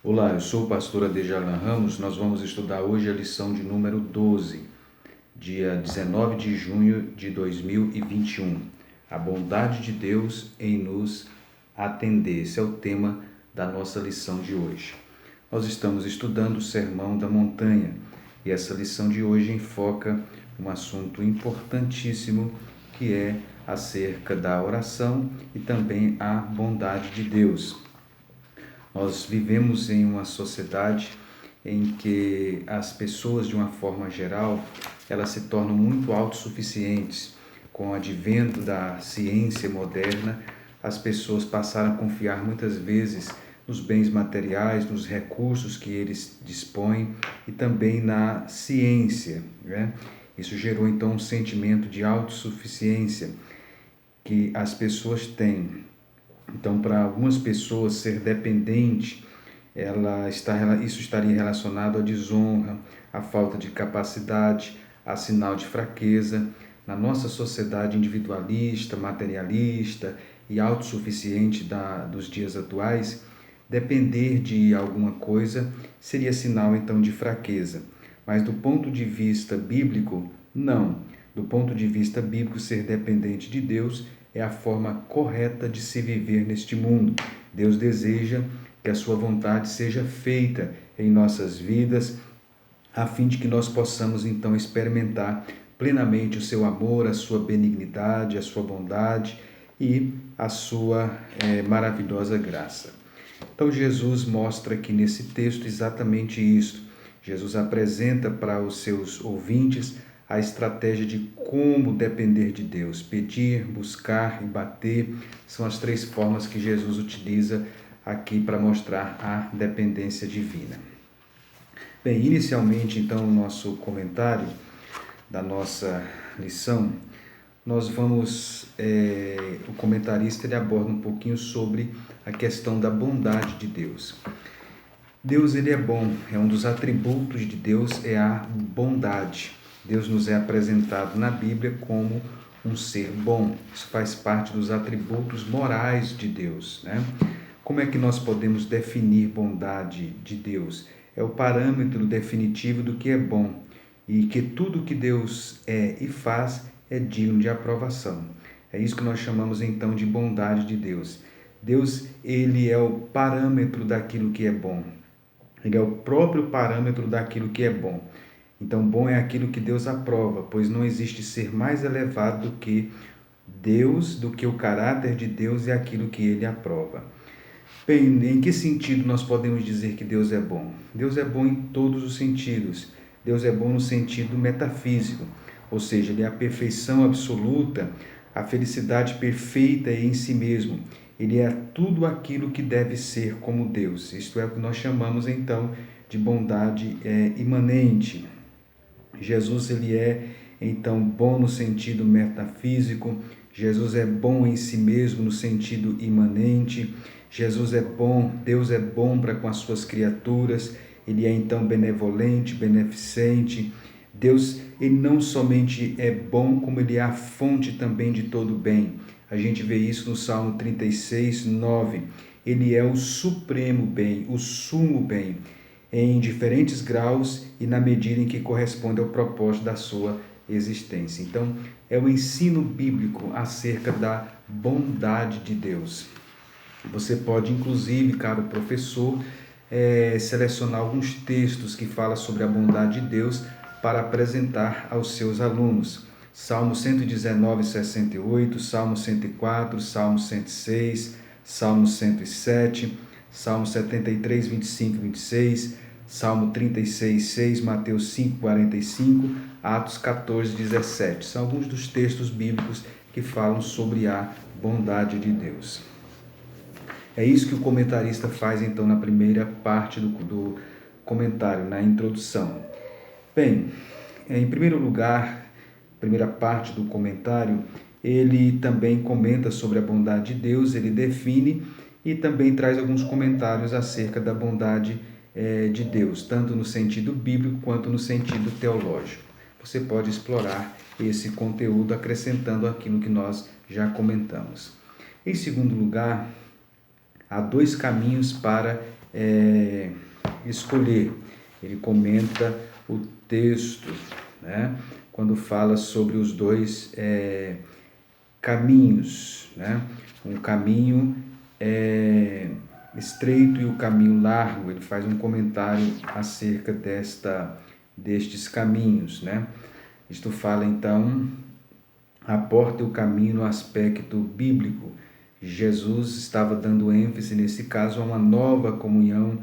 Olá, eu sou o pastor Adejalan Ramos. Nós vamos estudar hoje a lição de número 12, dia 19 de junho de 2021. A bondade de Deus em nos atender. Esse é o tema da nossa lição de hoje. Nós estamos estudando o Sermão da Montanha e essa lição de hoje enfoca um assunto importantíssimo que é acerca da oração e também a bondade de Deus. Nós vivemos em uma sociedade em que as pessoas, de uma forma geral, elas se tornam muito autossuficientes. Com o advento da ciência moderna, as pessoas passaram a confiar muitas vezes nos bens materiais, nos recursos que eles dispõem e também na ciência, né? Isso gerou então um sentimento de autossuficiência que as pessoas têm. Então, para algumas pessoas, ser dependente, isso estaria relacionado à desonra, à falta de capacidade, a sinal de fraqueza. Na nossa sociedade individualista, materialista e autossuficiente dos dias atuais, depender de alguma coisa seria sinal então de fraqueza. Mas do ponto de vista bíblico, não. Do ponto de vista bíblico, ser dependente de Deus é a forma correta de se viver neste mundo. Deus deseja que a sua vontade seja feita em nossas vidas, a fim de que nós possamos então experimentar plenamente o seu amor, a sua benignidade, a sua bondade e a sua maravilhosa graça. Então Jesus mostra aqui nesse texto exatamente isso. Jesus apresenta para os seus ouvintes a estratégia de como depender de Deus. Pedir, buscar e bater são as três formas que Jesus utiliza aqui para mostrar a dependência divina. Bem, inicialmente, então, no nosso comentário da nossa lição, o comentarista ele aborda um pouquinho sobre a questão da bondade de Deus. Deus ele é bom, um dos atributos de Deus é a bondade. Deus nos é apresentado na Bíblia como um ser bom. Isso faz parte dos atributos morais de Deus, né? Como é que nós podemos definir bondade de Deus? É o parâmetro definitivo do que é bom e que tudo que Deus é e faz é digno de aprovação. É isso que nós chamamos então de bondade de Deus. Deus, ele é o parâmetro daquilo que é bom. Ele é o próprio parâmetro daquilo que é bom. Então, bom é aquilo que Deus aprova, pois não existe ser mais elevado do que Deus, do que o caráter de Deus e aquilo que ele aprova. Bem, em que sentido nós podemos dizer que Deus é bom? Deus é bom em todos os sentidos. Deus é bom no sentido metafísico, ou seja, ele é a perfeição absoluta, a felicidade perfeita em si mesmo. Ele é tudo aquilo que deve ser como Deus. Isto é o que nós chamamos então de bondade imanente. Jesus ele é então bom no sentido metafísico, Jesus é bom em si mesmo no sentido imanente, Jesus é bom, Deus é bom para com as suas criaturas, ele é então benevolente, beneficente. Deus ele não somente é bom, como ele é a fonte também de todo bem. A gente vê isso no Salmo 36, 9. Ele é o supremo bem, o sumo bem, em diferentes graus e na medida em que corresponde ao propósito da sua existência. Então, é o ensino bíblico acerca da bondade de Deus. Você pode, inclusive, caro professor, selecionar alguns textos que falam sobre a bondade de Deus para apresentar aos seus alunos. Salmo 119, 68, Salmo 104, Salmo 106, Salmo 107, Salmo 73, 25 e 26, Salmo 36, 6, Mateus 5, 45, Atos 14, 17. São alguns dos textos bíblicos que falam sobre a bondade de Deus. É isso que o comentarista faz então na primeira parte do comentário, na introdução. Bem, em primeiro lugar, primeira parte do comentário, ele também comenta sobre a bondade de Deus, ele define e também traz alguns comentários acerca da bondade de Deus, tanto no sentido bíblico quanto no sentido teológico. Você pode explorar esse conteúdo acrescentando aquilo que nós já comentamos. Em segundo lugar, há dois caminhos para escolher. Ele comenta o texto, né, quando fala sobre os dois caminhos, né, um caminho estreito e o caminho largo. Ele faz um comentário acerca destes caminhos, né. Isto fala então a porta e o caminho no aspecto bíblico. Jesus estava dando ênfase nesse caso a uma nova comunhão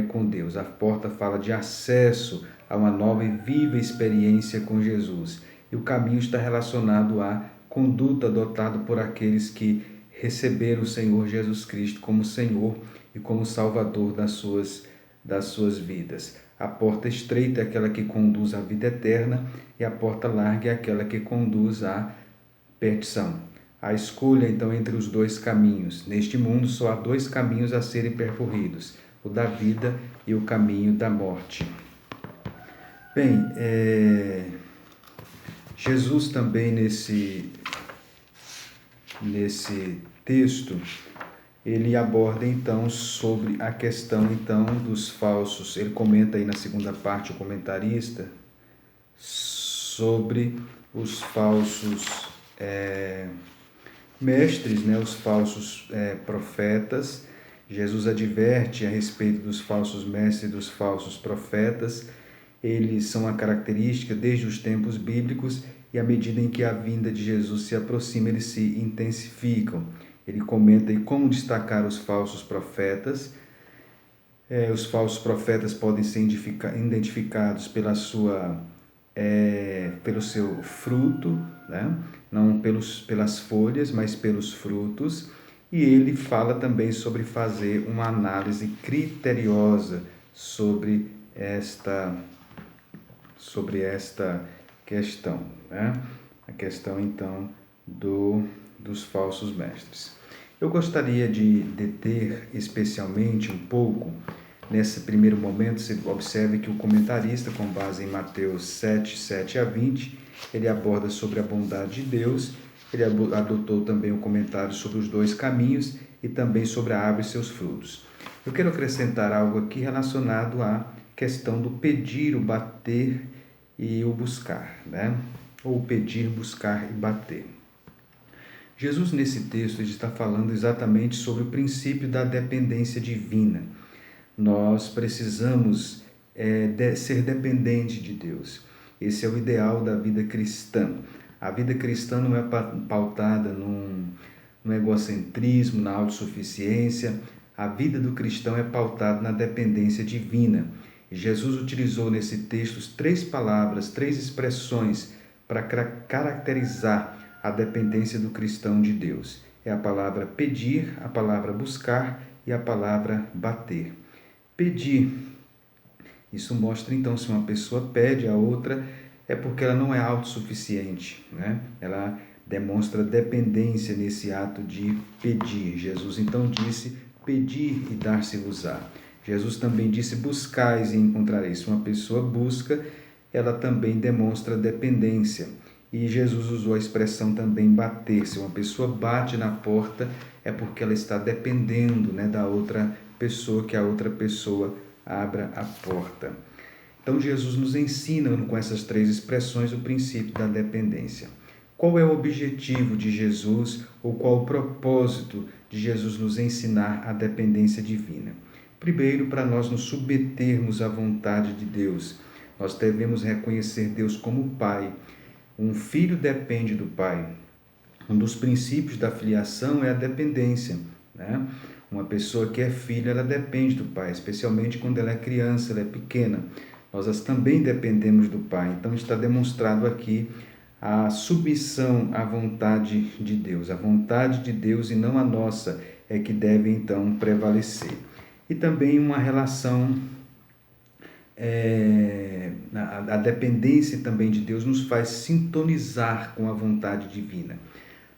com Deus. A porta fala de acesso a uma nova e viva experiência com Jesus. E o caminho está relacionado à conduta adotada por aqueles que receberam o Senhor Jesus Cristo como Senhor e como Salvador das suas vidas. A porta estreita é aquela que conduz à vida eterna e a porta larga é aquela que conduz à perdição. A escolha, então, entre os dois caminhos. Neste mundo só há dois caminhos a serem percorridos, o da vida e o caminho da morte. Bem, Jesus também nesse texto, ele aborda então sobre a questão então dos falsos. Ele comenta aí na segunda parte, o comentarista, sobre os falsos mestres, né, os falsos profetas. Jesus adverte a respeito dos falsos mestres e dos falsos profetas. Eles são a característica desde os tempos bíblicos e à medida em que a vinda de Jesus se aproxima, eles se intensificam. Ele comenta aí como destacar os falsos profetas. Os falsos profetas podem ser identificados pelo seu fruto, né? Não pelas folhas, mas pelos frutos. E ele fala também sobre fazer uma análise criteriosa sobre esta questão, né? A questão então dos falsos mestres. Eu gostaria de deter especialmente um pouco nesse primeiro momento. Você observe que o comentarista, com base em Mateus 7, 7 a 20, ele aborda sobre a bondade de Deus. Ele adotou também o comentário sobre os dois caminhos e também sobre a árvore e seus frutos. Eu quero acrescentar algo aqui relacionado à questão do pedir, o bater e o buscar, né? Ou pedir, buscar e bater. Jesus, nesse texto, ele está falando exatamente sobre o princípio da dependência divina. Nós precisamos ser dependentes de Deus. Esse é o ideal da vida cristã. A vida cristã não é pautada no egocentrismo, na autossuficiência. A vida do cristão é pautada na dependência divina. E Jesus utilizou nesse texto 3 palavras, 3 expressões para caracterizar a dependência do cristão de Deus. É a palavra pedir, a palavra buscar e a palavra bater. Pedir. Isso mostra então se uma pessoa pede a outra é porque ela não é autossuficiente, né? Ela demonstra dependência nesse ato de pedir. Jesus então disse: pedir e dar-se-vos-á. Jesus também disse: buscais e encontrareis. Se uma pessoa busca, ela também demonstra dependência. E Jesus usou a expressão também bater. Se uma pessoa bate na porta, é porque ela está dependendo, né, da outra pessoa, que a outra pessoa abra a porta. Então Jesus nos ensina com essas 3 expressões o princípio da dependência. Qual é o objetivo de Jesus ou qual o propósito de Jesus nos ensinar a dependência divina? Primeiro, para nós nos submetermos à vontade de Deus. Nós devemos reconhecer Deus como Pai. Um filho depende do pai. Um dos princípios da filiação é a dependência, né? Uma pessoa que é filha, ela depende do pai, especialmente quando ela é criança, ela é pequena. Nós também dependemos do pai. Então está demonstrado aqui a submissão à vontade de Deus. A vontade de Deus e não a nossa é que deve então prevalecer. E também uma relação, a dependência também de Deus nos faz sintonizar com a vontade divina.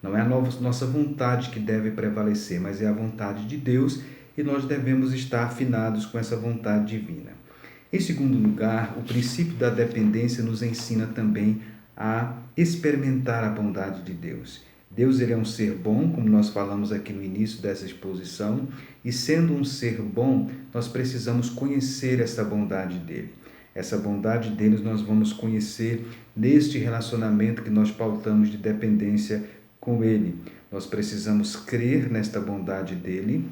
Não é a nossa vontade que deve prevalecer, mas é a vontade de Deus e nós devemos estar afinados com essa vontade divina. Em segundo lugar, o princípio da dependência nos ensina também a experimentar a bondade de Deus. Deus ele é um ser bom, como nós falamos aqui no início dessa exposição, e sendo um ser bom, nós precisamos conhecer essa bondade dele. Essa bondade dele nós vamos conhecer neste relacionamento que nós pautamos de dependência com ele. Nós precisamos crer nesta bondade dele,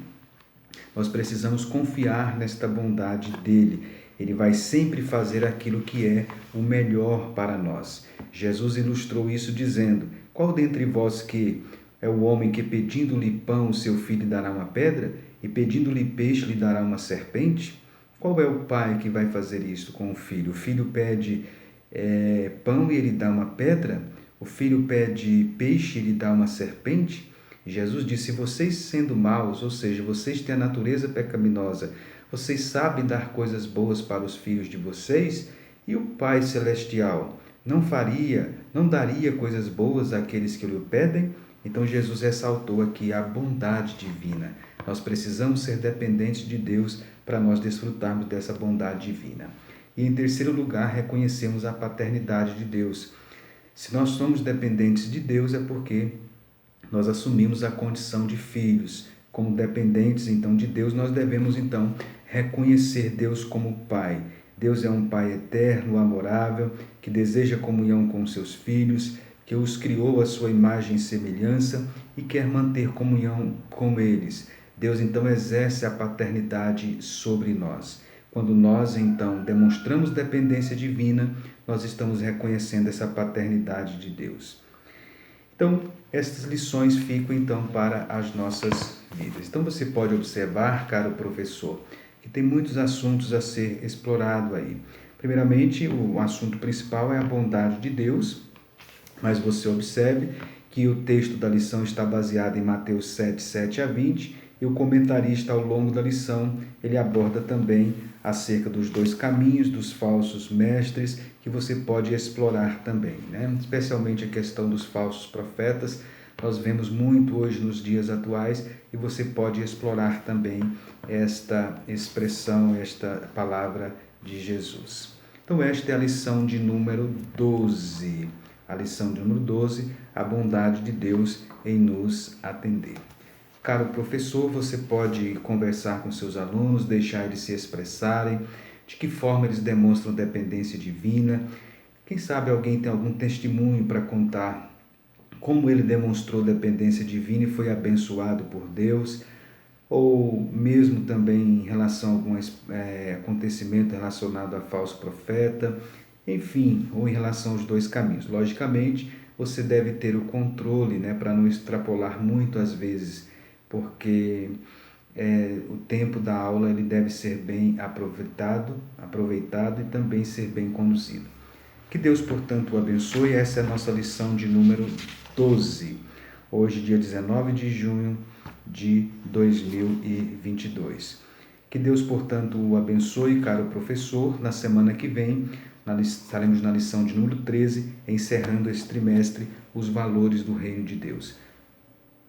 nós precisamos confiar nesta bondade dele. Ele vai sempre fazer aquilo que é o melhor para nós. Jesus ilustrou isso dizendo: qual dentre vós que é o homem que, pedindo-lhe pão, seu filho lhe dará uma pedra? E pedindo-lhe peixe, lhe dará uma serpente? Qual é o pai que vai fazer isto com o filho? O filho pede pão e ele dá uma pedra? O filho pede peixe e ele dá uma serpente? E Jesus disse: vocês sendo maus, ou seja, vocês têm a natureza pecaminosa, vocês sabem dar coisas boas para os filhos de vocês? E o Pai Celestial não daria coisas boas àqueles que lhe pedem? Então Jesus ressaltou aqui a bondade divina. Nós precisamos ser dependentes de Deus para nós desfrutarmos dessa bondade divina. E em terceiro lugar, reconhecemos a paternidade de Deus. Se nós somos dependentes de Deus, é porque nós assumimos a condição de filhos. Como dependentes, então, de Deus, nós devemos, então, reconhecer Deus como Pai. Deus é um Pai eterno, amorável, que deseja comunhão com seus filhos, que os criou à sua imagem e semelhança e quer manter comunhão com eles. Deus, então, exerce a paternidade sobre nós. Quando nós, então, demonstramos dependência divina, nós estamos reconhecendo essa paternidade de Deus. Então, estas lições ficam, então, para as nossas vidas. Então, você pode observar, caro professor, que tem muitos assuntos a ser explorado aí. Primeiramente, o assunto principal é a bondade de Deus, mas você observe que o texto da lição está baseado em Mateus 7, 7 a 20, e o comentarista, ao longo da lição, ele aborda também acerca dos dois caminhos, dos falsos mestres, que você pode explorar também, né? Especialmente a questão dos falsos profetas, nós vemos muito hoje nos dias atuais, e você pode explorar também esta expressão, esta palavra de Jesus. Então, esta é a lição de número 12. A lição de número 12, a bondade de Deus em nos atender. Caro professor, você pode conversar com seus alunos, deixar eles se expressarem, de que forma eles demonstram dependência divina. Quem sabe alguém tem algum testemunho para contar como ele demonstrou dependência divina e foi abençoado por Deus, ou mesmo também em relação a algum acontecimento relacionado a falso profeta, enfim, ou em relação aos dois caminhos. Logicamente, você deve ter o controle, né, para não extrapolar muito às vezes, porque o tempo da aula ele deve ser bem aproveitado e também ser bem conduzido. Que Deus, portanto, o abençoe. Essa é a nossa lição de número 12. Hoje, dia 19 de junho de 2022. Que Deus, portanto, o abençoe, caro professor. Na semana que vem, estaremos na lição de número 13, encerrando esse trimestre, os valores do reino de Deus.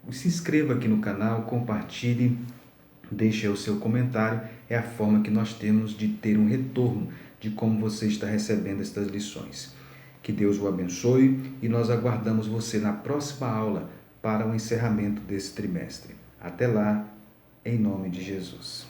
Se inscreva aqui no canal, compartilhe, deixe o seu comentário. É a forma que nós temos de ter um retorno de como você está recebendo estas lições. Que Deus o abençoe e nós aguardamos você na próxima aula para o encerramento desse trimestre. Até lá, em nome de Jesus.